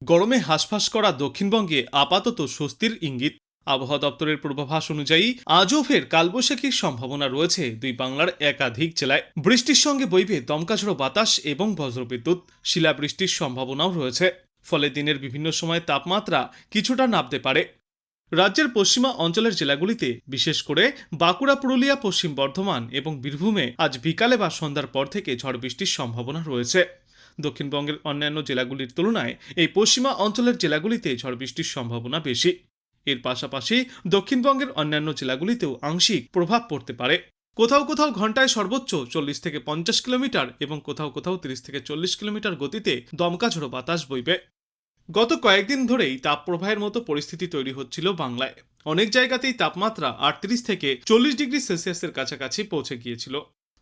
গরমে হাঁসফাঁস করা দক্ষিণবঙ্গে আপাতত স্বস্তির ইঙ্গিত। আবহাওয়া দপ্তরের পূর্বাভাস অনুযায়ী আজও ফের কালবৈশাখীর সম্ভাবনা রয়েছে দুই বাংলার একাধিক জেলায়। বৃষ্টির সঙ্গে বইবে দমকাঝড়ো বাতাস এবং বজ্রবিদ্যুৎ, শিলাবৃষ্টির সম্ভাবনাও রয়েছে। ফলে দিনের বিভিন্ন সময় তাপমাত্রা কিছুটা নামতে পারে। রাজ্যের পশ্চিমা অঞ্চলের জেলাগুলিতে বিশেষ করে বাঁকুড়া, পুরুলিয়া, পশ্চিম বর্ধমান এবং বীরভূমে আজ বিকালে বা সন্ধ্যার পর থেকে ঝড় বৃষ্টির সম্ভাবনা রয়েছে। দক্ষিণবঙ্গের অন্যান্য জেলাগুলির তুলনায় এই পশ্চিমা অঞ্চলের জেলাগুলিতে ঝড় বৃষ্টির সম্ভাবনা বেশি। এর পাশাপাশি দক্ষিণবঙ্গের অন্যান্য জেলাগুলিতেও আংশিক প্রভাব পড়তে পারে। কোথাও কোথাও ঘন্টায় সর্বোচ্চ 40 থেকে 50 কিলোমিটার এবং কোথাও কোথাও 30 থেকে 40 কিলোমিটার গতিতে দমকা ঝড়ো বাতাস বইবে। গত কয়েকদিন ধরেই তাপপ্রবাহের মতো পরিস্থিতি তৈরি হচ্ছিল বাংলায়। অনেক জায়গাতেই তাপমাত্রা 38 থেকে 40 ডিগ্রি সেলসিয়াসের কাছাকাছি পৌঁছে গিয়েছিল।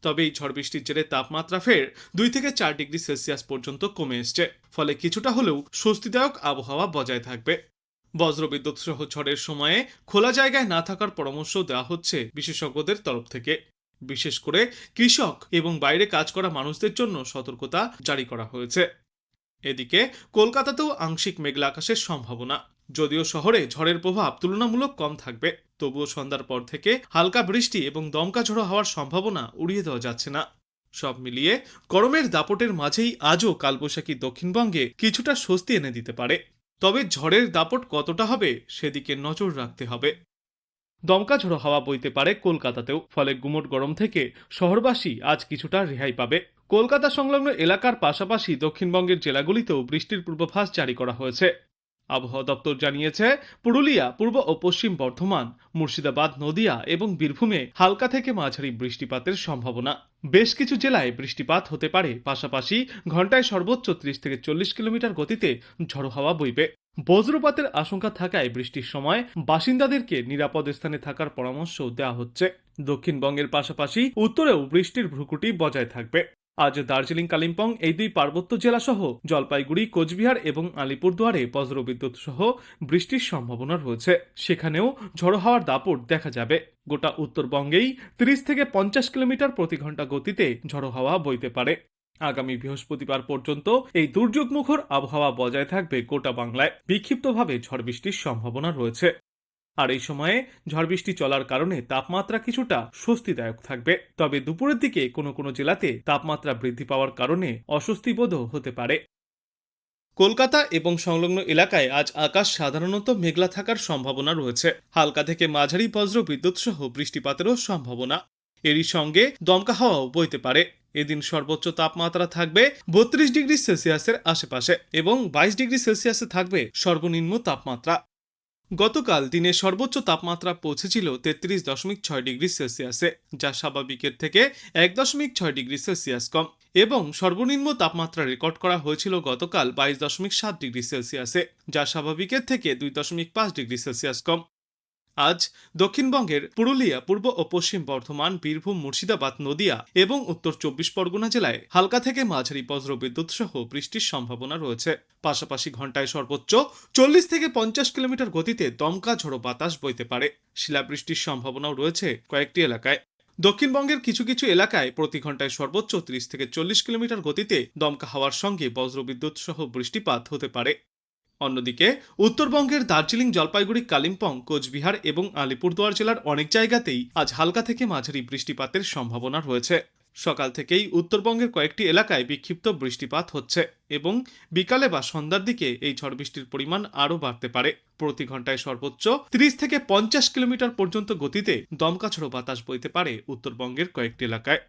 তবে এই ঝড় বৃষ্টির জেরে তাপমাত্রা ফের 2 থেকে 4 ডিগ্রি সেলসিয়াস পর্যন্ত কমে এসছে। ফলে কিছুটা হলেও স্বস্তিদায়ক আবহাওয়া বজায় থাকবে। বজ্রবিদ্যুৎ সহ ঝড়ের সময়ে খোলা জায়গায় না থাকার পরামর্শ দেওয়া হচ্ছে বিশেষজ্ঞদের তরফ থেকে। বিশেষ করে কৃষক এবং বাইরে কাজ করা মানুষদের জন্য সতর্কতা জারি করা হয়েছে। এদিকে কলকাতাতেও আংশিক মেঘলা আকাশের সম্ভাবনা। যদিও শহরে ঝড়ের প্রভাব তুলনামূলক কম থাকবে, তবুও সন্ধ্যার পর থেকে হালকা বৃষ্টি এবং দমকা ঝড়ো হওয়ার সম্ভাবনা উড়িয়ে দেওয়া যাচ্ছে না। সব মিলিয়ে গরমের দাপটের মাঝেই আজও কালবৈশাখী দক্ষিণবঙ্গে কিছুটা স্বস্তি এনে দিতে পারে। তবে ঝড়ের দাপট কতটা হবে সেদিকে নজর রাখতে হবে। দমকা ঝড়ো হাওয়া বইতে পারে কলকাতাতেও, ফলে গুমোট গরম থেকে শহরবাসী আজ কিছুটা রেহাই পাবে। কলকাতা সংলগ্ন এলাকার পাশাপাশি দক্ষিণবঙ্গের জেলাগুলিতেও বৃষ্টির পূর্বাভাস জারি করা হয়েছে। আবহাওয়া দপ্তর জানিয়েছে, পুরুলিয়া, পূর্ব ও পশ্চিম বর্ধমান, মুর্শিদাবাদ, নদিয়া এবং বীরভূমে হালকা থেকে মাঝারি বৃষ্টিপাতের সম্ভাবনা। বেশ কিছু জেলায় বৃষ্টিপাত হতে পারে, পাশাপাশি ঘন্টায় সর্বোচ্চ 30 থেকে 40 কিলোমিটার গতিতে ঝড়ো হাওয়া বইবে। বজ্রপাতের আশঙ্কা থাকায় বৃষ্টির সময় বাসিন্দাদেরকে নিরাপদ স্থানে থাকার পরামর্শ দেওয়া হচ্ছে। দক্ষিণবঙ্গের পাশাপাশি উত্তরেও বৃষ্টির ভ্রুকুটি বজায় থাকবে। আজ দার্জিলিং, কালিম্পং এই দুই পার্বত্য জেলা সহ জলপাইগুড়ি, কোচবিহার এবং আলিপুরদুয়ারে বজ্রবিদ্যুৎ সহ বৃষ্টির সম্ভাবনা রয়েছে। সেখানেও ঝড়ো হাওয়ার দাপট দেখা যাবে। গোটা উত্তরবঙ্গেই 30 থেকে 50 কিলোমিটার প্রতি ঘন্টা গতিতে ঝড়ো হাওয়া বইতে পারে। আগামী বৃহস্পতিবার পর্যন্ত এই দুর্যোগমুখর আবহাওয়া বজায় থাকবে গোটা বাংলায়। বিক্ষিপ্তভাবে ঝড় বৃষ্টির সম্ভাবনা রয়েছে। আর এই সময়ে ঝড় বৃষ্টি চলার কারণে তাপমাত্রা কিছুটা স্বস্তিদায়ক থাকবে। তবে দুপুরের দিকে কোনো কোনো জেলাতে তাপমাত্রা বৃদ্ধি পাওয়ার কারণে অস্বস্তিবোধও হতে পারে। কলকাতা এবং সংলগ্ন এলাকায় আজ আকাশ সাধারণত মেঘলা থাকার সম্ভাবনা রয়েছে। হালকা থেকে মাঝারি বজ্র বিদ্যুৎ সহ বৃষ্টিপাতেরও সম্ভাবনা। এরই সঙ্গে দমকা হাওয়াও বইতে পারে। এদিন সর্বোচ্চ তাপমাত্রা থাকবে 32 ডিগ্রি সেলসিয়াসের আশেপাশে এবং 22 ডিগ্রি সেলসিয়াসে থাকবে সর্বনিম্ন তাপমাত্রা। গতকাল দিনের সর্বোচ্চ তাপমাত্রা পৌঁছেছিল 33.6 ডিগ্রি সেলসিয়াসে, যা স্বাভাবিকের থেকে 1.6 ডিগ্রি সেলসিয়াস কম, এবং সর্বনিম্ন তাপমাত্রা রেকর্ড করা হয়েছিল গতকাল 22.7 ডিগ্রি সেলসিয়াসে, যা স্বাভাবিকের থেকে 2.5 ডিগ্রি সেলসিয়াস কম। আজ দক্ষিণবঙ্গের পুরুলিয়া, পূর্ব ও পশ্চিম বর্ধমান, বীরভূম, মুর্শিদাবাদ, নদিয়া এবং উত্তর 24 পরগনা জেলায় হালকা থেকে মাঝারি বজ্রবিদ্যুৎ সহ বৃষ্টির সম্ভাবনা রয়েছে। পাশাপাশি ঘন্টায় সর্বোচ্চ 40 থেকে 50 কিলোমিটার গতিতে দমকা ঝড়ো বাতাস বইতে পারে। শিলাবৃষ্টির সম্ভাবনাও রয়েছে কয়েকটি এলাকায়। দক্ষিণবঙ্গের কিছু কিছু এলাকায় প্রতি ঘন্টায় সর্বোচ্চ 30 থেকে 40 কিলোমিটার গতিতে দমকা হাওয়ার সঙ্গে বজ্রবিদ্যুৎ সহ বৃষ্টিপাত হতে পারে। অন্যদিকে উত্তরবঙ্গের দার্জিলিং, জলপাইগুড়ি, কালিম্পং, কোচবিহার এবং আলিপুরদুয়ার জেলার অনেক জায়গাতেই আজ হালকা থেকে মাঝারি বৃষ্টিপাতের সম্ভাবনা রয়েছে। সকাল থেকেই উত্তরবঙ্গের কয়েকটি এলাকায় বিক্ষিপ্ত বৃষ্টিপাত হচ্ছে এবং বিকালে বা সন্ধ্যার দিকে এই ঝড় বৃষ্টির পরিমাণ আরও বাড়তে পারে। প্রতি ঘন্টায় সর্বোচ্চ 30 থেকে 50 কিলোমিটার পর্যন্ত গতিতে দমকা ঝড়ো বাতাস বইতে পারে উত্তরবঙ্গের কয়েকটি এলাকায়।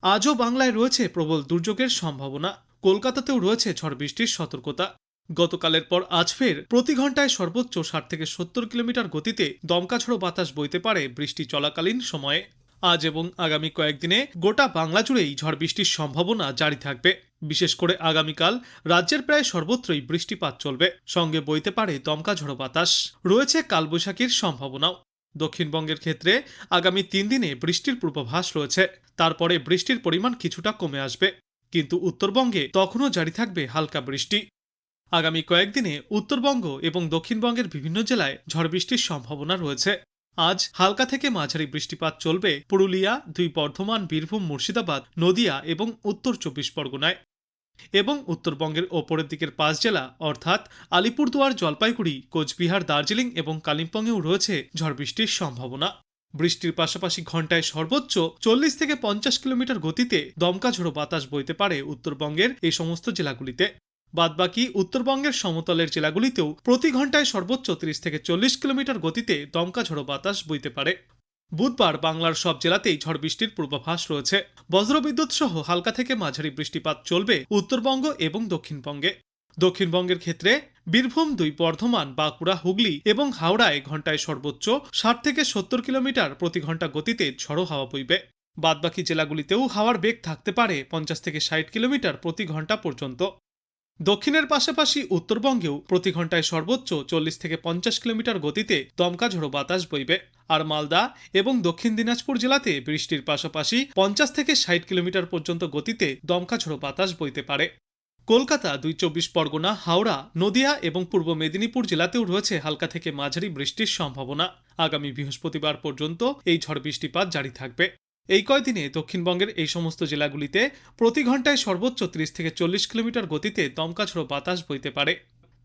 আজও বাংলায় রয়েছে প্রবল দুর্যোগের সম্ভাবনা। কলকাতাতেও রয়েছে ঝড় বৃষ্টির সতর্কতা। গতকালের পর আজ ফের প্রতি ঘন্টায় সর্বোচ্চ 60 থেকে 70 কিলোমিটার গতিতে দমকা ঝড়ো বাতাস বইতে পারে বৃষ্টি চলাকালীন সময়ে। আজ এবং আগামী কয়েকদিনে গোটা বাংলা জুড়েই ঝড় বৃষ্টির সম্ভাবনা জারি থাকবে। বিশেষ করে আগামীকাল রাজ্যের প্রায় সর্বত্রই বৃষ্টিপাত চলবে, সঙ্গে বইতে পারে দমকা ঝড়ো বাতাস। রয়েছে কালবৈশাখীর সম্ভাবনাও। দক্ষিণবঙ্গের ক্ষেত্রে আগামী 3 দিনে বৃষ্টির পূর্বাভাস রয়েছে। তারপরে বৃষ্টির পরিমাণ কিছুটা কমে আসবে, কিন্তু উত্তরবঙ্গে তখনও জারি থাকবে হালকা বৃষ্টি। আগামী কয়েকদিনে উত্তরবঙ্গ এবং দক্ষিণবঙ্গের বিভিন্ন জেলায় ঝড় বৃষ্টির সম্ভাবনা রয়েছে। আজ হালকা থেকে মাঝারি বৃষ্টিপাত চলবে পুরুলিয়া, 2 বর্ধমান, বীরভূম, মুর্শিদাবাদ, নদিয়া এবং উত্তর 24 পরগনায়। এবং উত্তরবঙ্গের ওপরের দিকের 5 জেলা অর্থাৎ আলিপুরদুয়ার, জলপাইগুড়ি, কোচবিহার, দার্জিলিং এবং কালিম্পংয়েও রয়েছে ঝড় বৃষ্টির সম্ভাবনা। বৃষ্টির পাশাপাশি ঘন্টায় সর্বোচ্চ 40 থেকে 50 কিলোমিটার গতিতে দমকা ঝোড়ো বাতাস বইতে পারে উত্তরবঙ্গের এই সমস্ত জেলাগুলিতে। বাদবাকি উত্তরবঙ্গের সমতলের জেলাগুলিতেও প্রতি ঘন্টায় সর্বোচ্চ 30 থেকে 40 কিলোমিটার গতিতে দমকা ঝোড়ো বাতাস বইতে পারে। বুধবার বাংলার সব জেলাতেই ঝড় বৃষ্টির পূর্বাভাস রয়েছে। বজ্রবিদ্যুৎ সহ হালকা থেকে মাঝারি বৃষ্টিপাত চলবে উত্তরবঙ্গ এবং দক্ষিণবঙ্গে। দক্ষিণবঙ্গের ক্ষেত্রে বীরভূম, 2 বর্ধমান, বাঁকুড়া, হুগলি এবং হাওড়ায় ঘন্টায় সর্বোচ্চ 60 থেকে 70 কিলোমিটার প্রতি ঘন্টা গতিতে ঝড়ো হাওয়া বইবে। বাদবাকি জেলাগুলিতেও হাওয়ার বেগ থাকতে পারে 50 থেকে 60 কিলোমিটার প্রতি ঘন্টা পর্যন্ত। দক্ষিণের পাশাপাশি উত্তরবঙ্গেও প্রতি ঘন্টায় সর্বোচ্চ 40 থেকে 50 কিলোমিটার গতিতে দমকা ঝোড়ো বাতাস বইবে। আর মালদা এবং দক্ষিণ দিনাজপুর জেলাতে বৃষ্টির পাশাপাশি 50 থেকে 60 কিলোমিটার পর্যন্ত গতিতে দমকা ঝোড়ো বাতাস বইতে পারে। কলকাতা, 2 চব্বিশ পরগনা, হাওড়া, নদিয়া এবং পূর্ব মেদিনীপুর জেলাতেও রয়েছে হালকা থেকে মাঝারি বৃষ্টির সম্ভাবনা। আগামী বৃহস্পতিবার পর্যন্ত এই ঝড় বৃষ্টিপাত জারি থাকবে। এই কয়দিনে দক্ষিণবঙ্গের এই সমস্ত জেলাগুলিতে প্রতি ঘন্টায় সর্বোচ্চ 30 থেকে 40 কিলোমিটার গতিতে দমকা ঝোড়ো বাতাস বইতে পারে।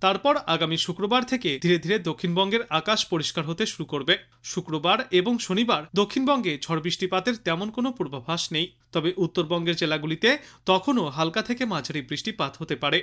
তারপর আগামী শুক্রবার থেকে ধীরে ধীরে দক্ষিণবঙ্গের আকাশ পরিষ্কার হতে শুরু করবে। শুক্রবার এবং শনিবার দক্ষিণবঙ্গে ঝড় বৃষ্টিপাতের তেমন কোনো পূর্বাভাস নেই, তবে উত্তরবঙ্গের জেলাগুলিতে তখনও হালকা থেকে মাঝারি বৃষ্টিপাত হতে পারে।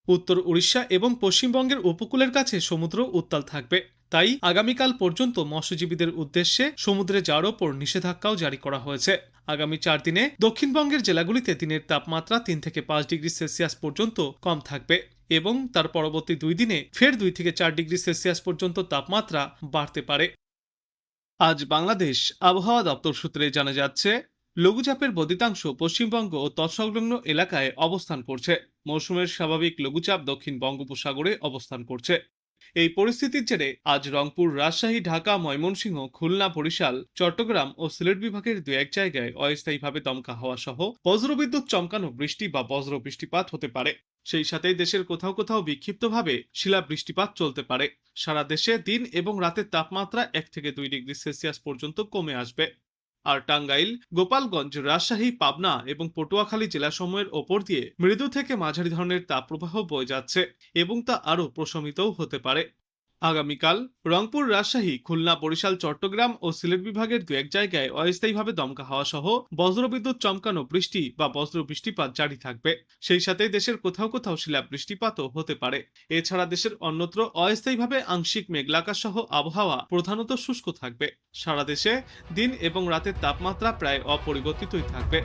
উত্তর উড়িষ্যা এবং পশ্চিমবঙ্গের উপকূলের কাছে সমুদ্র উত্তাল থাকবে, তাই আগামীকাল পর্যন্ত মৎস্যজীবীদের উদ্দেশ্যে সমুদ্রে যাওয়ার ওপর নিষেধাজ্ঞাও জারি করা হয়েছে। আগামী 4 দিনে দক্ষিণবঙ্গের জেলাগুলিতে দিনের তাপমাত্রা 3 থেকে 5 ডিগ্রি সেলসিয়াস পর্যন্ত কম থাকবে এবং তার পরবর্তী 2 দিনে ফের 2 থেকে 4 ডিগ্রি সেলসিয়াস পর্যন্ত তাপমাত্রা বাড়তে পারে। আজ বাংলাদেশ আবহাওয়া দপ্তর সূত্রে জানা যাচ্ছে, লঘুচাপের বদ্ধিতাংশ পশ্চিমবঙ্গ ও তৎসংলগ্ন এলাকায় অবস্থান করছে। মৌসুমের স্বাভাবিক লঘুচাপ দক্ষিণ বঙ্গোপসাগরে অবস্থান করছে। এই পরিস্থিতির জেরে আজ রংপুর, রাজশাহী, ঢাকা, ময়মনসিংহ, খুলনা, বরিশাল, চট্টগ্রাম ও সিলেট বিভাগের 2-1 জায়গায় অস্থায়ীভাবে দমকা হাওয়া সহ বজ্রবিদ্যুৎ চমকানো বৃষ্টি বা বজ্র বৃষ্টিপাত হতে পারে। সেই সাথে দেশের কোথাও কোথাও বিক্ষিপ্তভাবে শিলা বৃষ্টিপাত চলতে পারে। সারা দেশে দিন এবং রাতের তাপমাত্রা 1 থেকে 2 ডিগ্রি সেলসিয়াস পর্যন্ত কমে আসবে। আর টাঙ্গাইল, গোপালগঞ্জ, রাজশাহী, পাবনা এবং পটুয়াখালী জেলাসমূহের ওপর দিয়ে মৃদু থেকে মাঝারি ধরনের তাপপ্রবাহ বয়ে যাচ্ছে এবং তা আরও প্রশমিতও হতে পারে। আগামীকাল রংপুর, রাজশাহী, খুলনা, বরিশাল, চট্টগ্রাম ও সিলেট বিভাগের 2-1 জায়গায় অস্থায়ীভাবে দমকা হাওয়া সহ বজ্রবিদ্যুৎ চমকানো বৃষ্টি বা বজ্র বৃষ্টিপাত জারি থাকবে। সেই সাথে দেশের কোথাও কোথাও শিলা বৃষ্টিপাতও হতে পারে। এছাড়া দেশের অন্যত্র অস্থায়ীভাবে আংশিক মেঘলা আকাশ সহ আবহাওয়া প্রধানত শুষ্ক থাকবে। সারা দেশে দিন এবং রাতের তাপমাত্রা প্রায় অপরিবর্তিতই থাকবে।